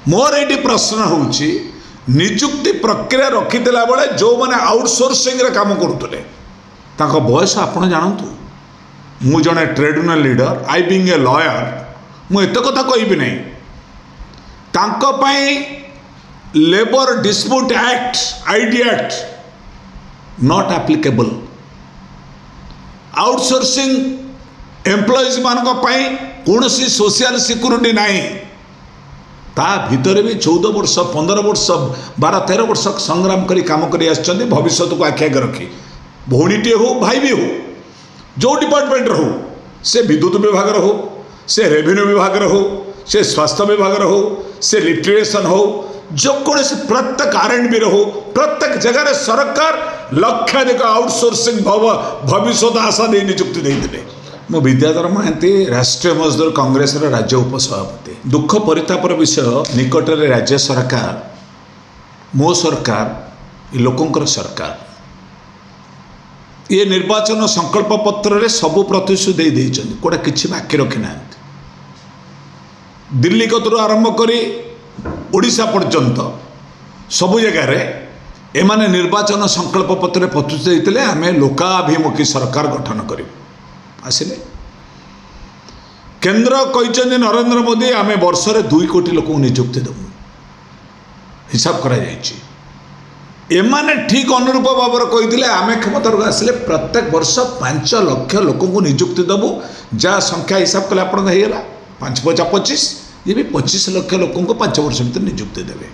मोर ये प्रश्न होउछि निजुक्ति प्रक्रिया रखिदेला बेले जो मैंने आउटसोर्सिंग रे काम करुले ताको बयस आपण जानतु मु जने trade union leader I being a lawyer मु एत कथा कहबी नहीं तांको पई labour dispute act ID act not applicable outsourcing employees मानक पई कोनोसी सोशल सिक्योरिटी नहीं ता भितर भी 14 वर्ष 15 वर्ष 12-13 वर्ष संग्राम करी काम करी आछन भविष्य को आखि आगे रखी भौणीटे हो भाई भी हो जो डिपार्टमेंट हो से विद्युत विभाग हो से रेवेन्यू विभाग हो से स्वास्थ्य विभाग हो से लिटरेशन हो जो कौन से प्रत्येक आरएनबी हो प्रत्येक जगह सरकार लक्षाधिक आउटसोर्सिंग भविष्य आशा दे नियुक्ति देते मो विद्याधर महांती राष्ट्रीय मजदूर कांग्रेस राज्य उपसभापति दुख परितापर विषय निकट में राज्य सरकार मो सरकार लोकंकर सरकार ये निर्वाचन संकल्प पत्र रे सबु प्रतिश्रुति दे कोड़ा किछि बाकी रखी ना दिल्ली कतरू आरंभ करी ओडिशा पर्यंत सबु जगार एमाने निर्वाचन संकल्प पत्र प्रतिश्रुति देते आम लोकाभिमुखी सरकार गठन करूँ आसिले केंद्र कहते नरेंद्र मोदी आम वर्ष रे 2 कोटी लोक नियुक्ति देवु हिसाब करा एमाने ठीक अनुरूप भाव कहते आम क्षमता आसिले प्रत्येक वर्ष 5 लाख लोक नियुक्ति देवु जहाँ संख्या हिसाब कले आप 5-5-25 ये भी 25 लाख लोक 5 वर्ष भर नियुक्ति देवे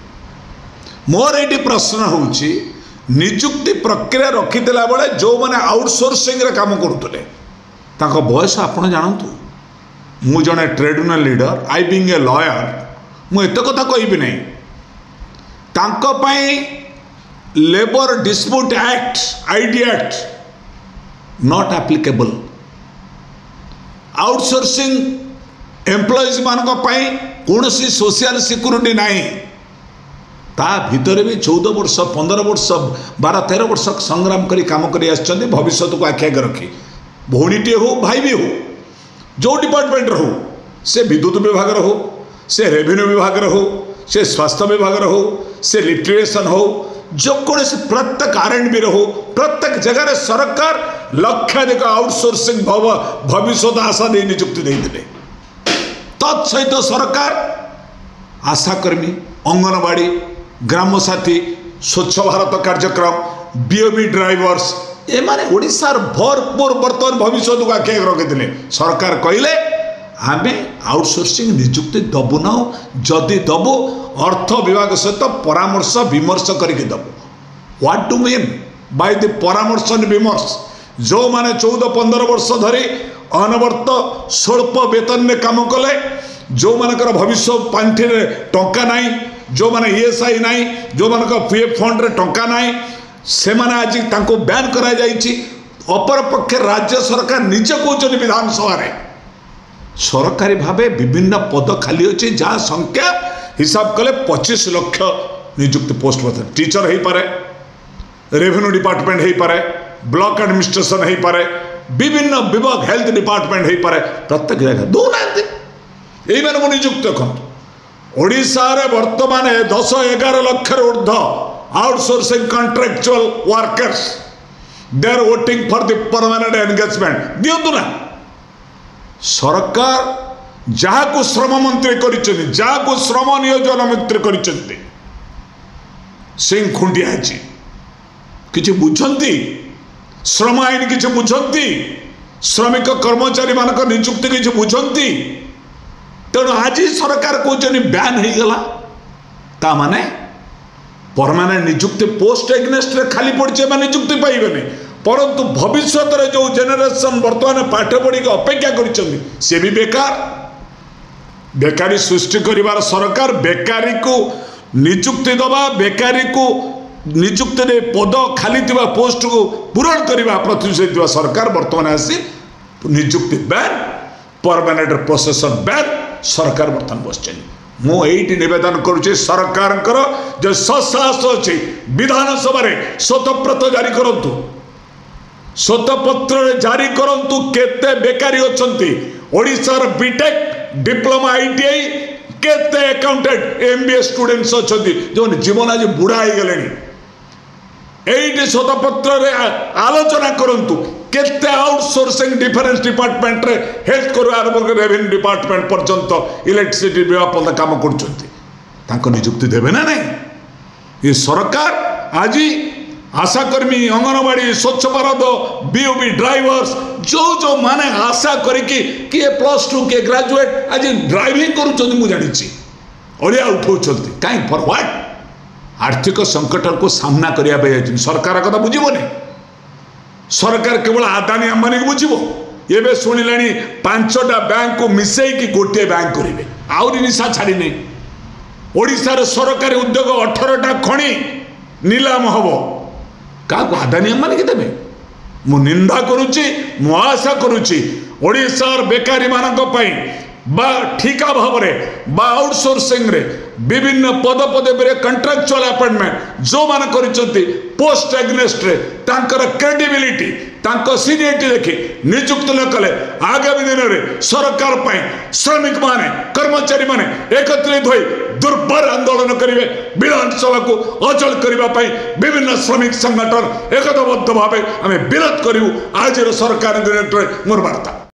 मोर ये प्रश्न होउछि नियुक्ति प्रक्रिया रखिदेला बेले जो मैंने आउटसोर्सिंग रे काम करुले ताको बयस आपण जानतु मु जने trade union leader I being a lawyer मु एत कथा कहबी नहीं तांको पई labour dispute act ID act not applicable outsourcing employees मानक पई कोनोसी सोशल सिक्योरिटी नहीं ता भितर भी 14 वर्ष 15 वर्ष 12-13 वर्ष संग्राम करी काम करी आछन भविष्य को आखि आगे रखी भौणीटे हो भाई भी हो जो डिपार्टमेंट हो से विद्युत विभाग हो से रेवेन्यू विभाग हो से स्वास्थ्य विभाग हो से लिटरेशन हो जो कौन से प्रत्येक आरएनबी हो प्रत्येक जगह सरकार लक्षाधिक आउटसोर्सिंग भविष्य आशा दे नियुक्ति देते तत्सहित सरकार आशाकर्मी अंगनवाड़ी ग्राम साथी स्वच्छ भारत कार्यक्रम बीओबी ड्राइवर्स एमाने ओडिशार भरपूर बर्तमान भविष्य को आखि रखी सरकार कहले आमे आउटसोर्सिंग नियुक्ति दबु ना जदि दबु अर्थ विभाग सहित परामर्श विमर्श करके दबु what do mean by the परामर्श एंड विमर्श जो माने 14-15 वर्ष धरी अनवर्त स्वल्प वेतन में काम कले जो मानकर भविष्य पांठि रे टंका नाही जो माने ईएसआई नाही जो मानक पीएफ फंड रे टंका नाही से माने आज तांको बैन करा जाइछि अपर पक्षे राज्य सरकार निजे कहते विधानसभा रे सरकारी भावे विभिन्न पद खाली अच्छी जहाँ संख्या हिसाब कले 25 लाख नियुक्ति पोस्ट टीचर हो पारे रेवेन्यू डिपार्टमेंट हो पारे ब्लॉक एडमिनिस्ट्रेशन हो पारे विभिन्न विभाग हेल्थ डिपार्टमेंट हो पारे प्रत्येक जगह दौना यही मानक नियुक्त देखो ओडिशा रे वर्तमान 10-11 लाख ऊर्ध outsourcing contractual workers they are voting for the permanent engagement दियंतु ना सरकार जहाँ को श्रम मंत्री करिसेंती जहाँ को श्रम नियोजन मंत्री करिसेंती सिंह खुंडिया किछि बुझंती श्रम आईन किछि बुझंती श्रमिक कर्मचारी मानक नियुक्ति किछि बुझंती तेणु आज सरकार कहते बैन हो गला ता माने परमानेंट नियुक्ति पोस्ट एग्नेस्ट रे खाली पड़े नियुक्ति पाइबे परंतु भविष्य जो जेनेरेशन वर्तमान पाठ पढ़ी अपेक्षा कर भी बेकार बेकारी सृष्टि करिवार सरकार बेकारी को नियुक्ति दबा बेकारी को नियुक्ति दे पद खाली थिबा पोस्ट को पूरण करने प्रतिश्रुति सरकार वर्तमान आसी नियुक्ति बैन परमानेंट प्रोसेसन बैन सरकार बर्तमान बस मुझे निवेदन करुच्ची सरकार जो ससाहस अच्छी विधानसभा स्वतःप्रत जारी करंतु स्वतःपत्र जारी करंतु केते बेकारी अछंती ओडिशार बीटेक डिप्लोमा आईटीआई केते अकाउंटेंट एमबीए स्टूडेंट्स अच्छा जो जीवन आज बुढ़ा हो गले ये शतपत्र आलोचना करंतु केते आउटसोर्सिंग डिफरेंस डिपार्टमेंट रे हेल्थ करू आरंभ कर रेवेन्यू डिपार्टमेंट पर्यंत इलेक्ट्रिसिटी विभाग पद काम कर नियुक्ति देवे ना नहीं ये सरकार आज आशाकर्मी अंगनवाड़ी स्वच्छ भारत बीओबी ड्राइवर्स जो जो माने आशा करके किए +2 किए ग्रेजुएट आज ड्राइविंग करूँ जानी अड़िया उठाऊँ कहीं फॉर व्हाट आर्थिक संकट को सामना करने सरकार कथा बुझे सरकार केवल आदानी अंबानी को बुझे ये शुणिला 5टा बैंक को मिसईकि गोटे बैंक करेंगे आहरी निशा छाड़ी नहीं ओडिशार सरकारी उद्योग 18टा खणी नीलाम हम क्या आदानी अंबानी के देवे मु निंदा करुच्ची मु आशा करुच्ची ओडिशार बेकारी मानक पई बा ठिका भाव में आउटसोर्सिंग रे विभिन्न पद पदवी रे कंट्राक्चुअल अपॉइंटमेंट जो मान करिसंती पोस्ट एग्नेस्ट रे तांकर क्रेडिबिलिटी तांको सीनियरिटी देखि नियुक्त न कले आगामी दिन में सरकार पाई श्रमिक माने कर्मचारी माने एकत्रित होई दुर्बर आंदोलन करिवे विधानसभा को अचल करने विभिन्न श्रमिक संगठन एकताबद्ध भाव आम विरोध करूँ आज सरकार मोर वार्ता।